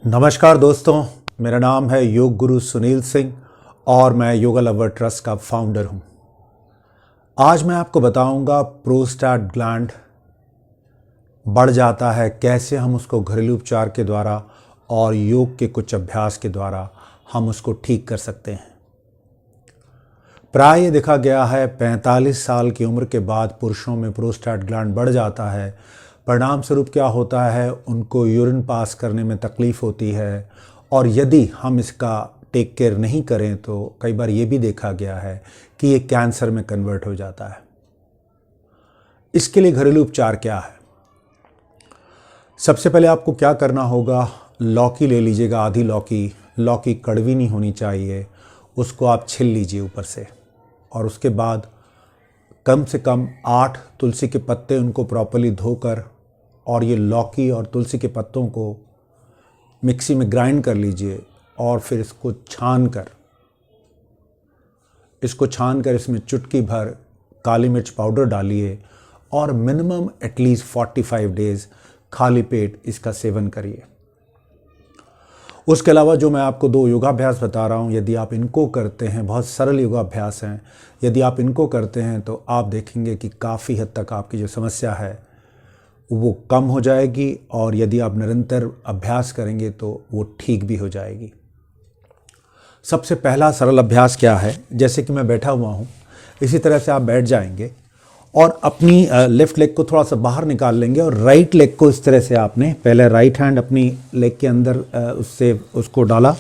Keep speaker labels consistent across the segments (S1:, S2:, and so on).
S1: नमस्कार दोस्तों, मेरा नाम है योग गुरु सुनील सिंह और मैं योगा लवर ट्रस्ट का फाउंडर हूं। आज मैं आपको बताऊंगा प्रोस्टेट ग्लैंड बढ़ जाता है, कैसे हम उसको घरेलू उपचार के द्वारा और योग के कुछ अभ्यास के द्वारा हम उसको ठीक कर सकते हैं। प्राय ये देखा गया है 45 साल की उम्र के बाद पुरुषों में प्रोस्टेट ग्लैंड बढ़ जाता है। परिणाम स्वरूप क्या होता है, उनको यूरिन पास करने में तकलीफ़ होती है और यदि हम इसका टेक केयर नहीं करें तो कई बार ये भी देखा गया है कि ये कैंसर में कन्वर्ट हो जाता है। इसके लिए घरेलू उपचार क्या है? सबसे पहले आपको क्या करना होगा, लौकी ले लीजिएगा, आधी लौकी। लौकी कड़वी नहीं होनी चाहिए, उसको आप छिल लीजिए ऊपर से और उसके बाद कम से कम 8 तुलसी के पत्ते, उनको प्रॉपर्ली धोकर और ये लौकी और तुलसी के पत्तों को मिक्सी में ग्राइंड कर लीजिए और फिर इसको छान कर इसमें चुटकी भर काली मिर्च पाउडर डालिए और मिनिमम एटलीस्ट 45 डेज़ खाली पेट इसका सेवन करिए। उसके अलावा जो मैं आपको 2 योगाभ्यास बता रहा हूँ, यदि आप इनको करते हैं, बहुत सरल योगाभ्यास हैं, यदि आप इनको करते हैं तो आप देखेंगे कि काफ़ी हद तक आपकी जो समस्या है वो कम हो जाएगी और यदि आप निरंतर अभ्यास करेंगे तो वो ठीक भी हो जाएगी। सबसे पहला सरल अभ्यास क्या है, जैसे कि मैं बैठा हुआ हूँ, इसी तरह से आप बैठ जाएंगे और अपनी लेफ़्ट लेग को थोड़ा सा बाहर निकाल लेंगे और राइट लेग को इस तरह से आपने पहले राइट हैंड अपनी लेग के अंदर उसको डाला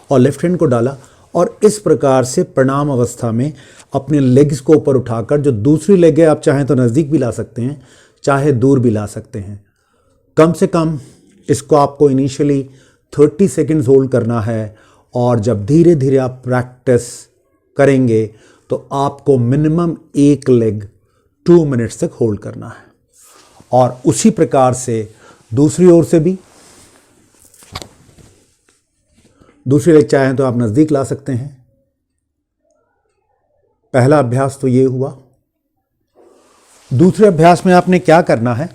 S1: और लेफ़्ट हैंड को डाला और इस प्रकार से प्रणाम अवस्था में अपने लेग्स को ऊपर उठाकर, जो दूसरी लेग है आप चाहें तो नज़दीक भी ला सकते हैं, चाहे दूर भी ला सकते हैं। कम से कम इसको आपको इनिशियली 30 सेकेंड्स होल्ड करना है और जब धीरे धीरे आप प्रैक्टिस करेंगे तो आपको मिनिमम एक लेग 2 मिनट्स तक होल्ड करना है। और उसी प्रकार से दूसरी ओर से भी, दूसरी लेग चाहें तो आप नज़दीक ला सकते हैं। पहला अभ्यास तो ये हुआ। दूसरे अभ्यास में आपने क्या करना है,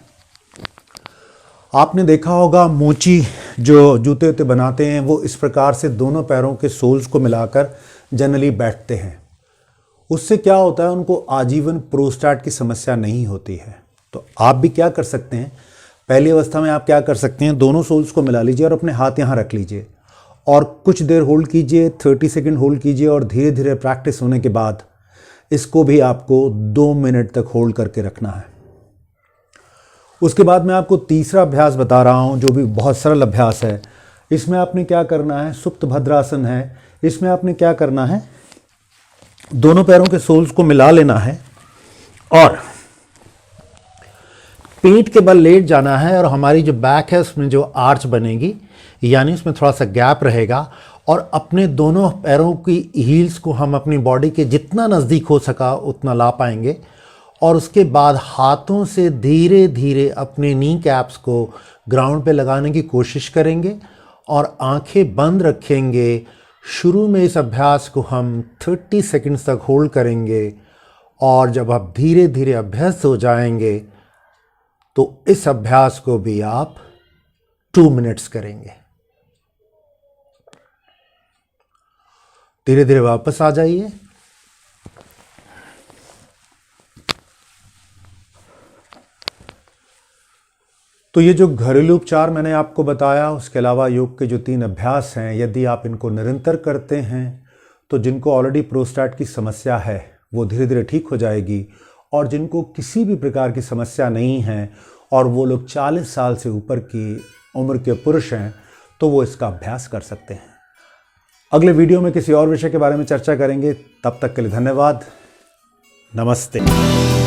S1: आपने देखा होगा मोची जो जूते उते बनाते हैं वो इस प्रकार से दोनों पैरों के सोल्स को मिलाकर जनरली बैठते हैं। उससे क्या होता है, उनको आजीवन प्रोस्टेट की समस्या नहीं होती है। तो आप भी क्या कर सकते हैं, पहली अवस्था में आप क्या कर सकते हैं, दोनों सोल्स को मिला लीजिए और अपने हाथ यहाँ रख लीजिए और कुछ देर होल्ड कीजिए, 30 सेकेंड होल्ड कीजिए और धीरे धीरे प्रैक्टिस होने के बाद इसको भी आपको 2 मिनट तक होल्ड करके रखना है। उसके बाद मैं आपको तीसरा अभ्यास बता रहा हूँ जो भी बहुत सरल अभ्यास है। इसमें आपने क्या करना है, सुप्त भद्रासन है। इसमें आपने क्या करना है, दोनों पैरों के सोल्स को मिला लेना है और पेट के बल लेट जाना है और हमारी जो बैक है उसमें जो आर्च बनेगी, यानी उसमें थोड़ा सा गैप रहेगा और अपने दोनों पैरों की हील्स को हम अपनी बॉडी के जितना नज़दीक हो सका उतना ला पाएंगे और उसके बाद हाथों से धीरे धीरे अपने नी कैप्स को ग्राउंड पे लगाने की कोशिश करेंगे और आंखें बंद रखेंगे। शुरू में इस अभ्यास को हम 30 सेकंड्स तक होल्ड करेंगे और जब आप धीरे धीरे अभ्यस्त हो जाएंगे तो इस अभ्यास को भी आप 2 मिनट्स करेंगे। धीरे धीरे वापस आ जाइए। तो ये जो घरेलू उपचार मैंने आपको बताया, उसके अलावा योग के जो 3 अभ्यास हैं, यदि आप इनको निरंतर करते हैं तो जिनको ऑलरेडी प्रोस्टेट की समस्या है वो धीरे धीरे ठीक हो जाएगी और जिनको किसी भी प्रकार की समस्या नहीं है और वो लोग 40 साल से ऊपर की उम्र के पुरुष हैं तो वो इसका अभ्यास कर सकते हैं। अगले वीडियो में किसी और विषय के बारे में चर्चा करेंगे। तब तक के लिए धन्यवाद। नमस्ते।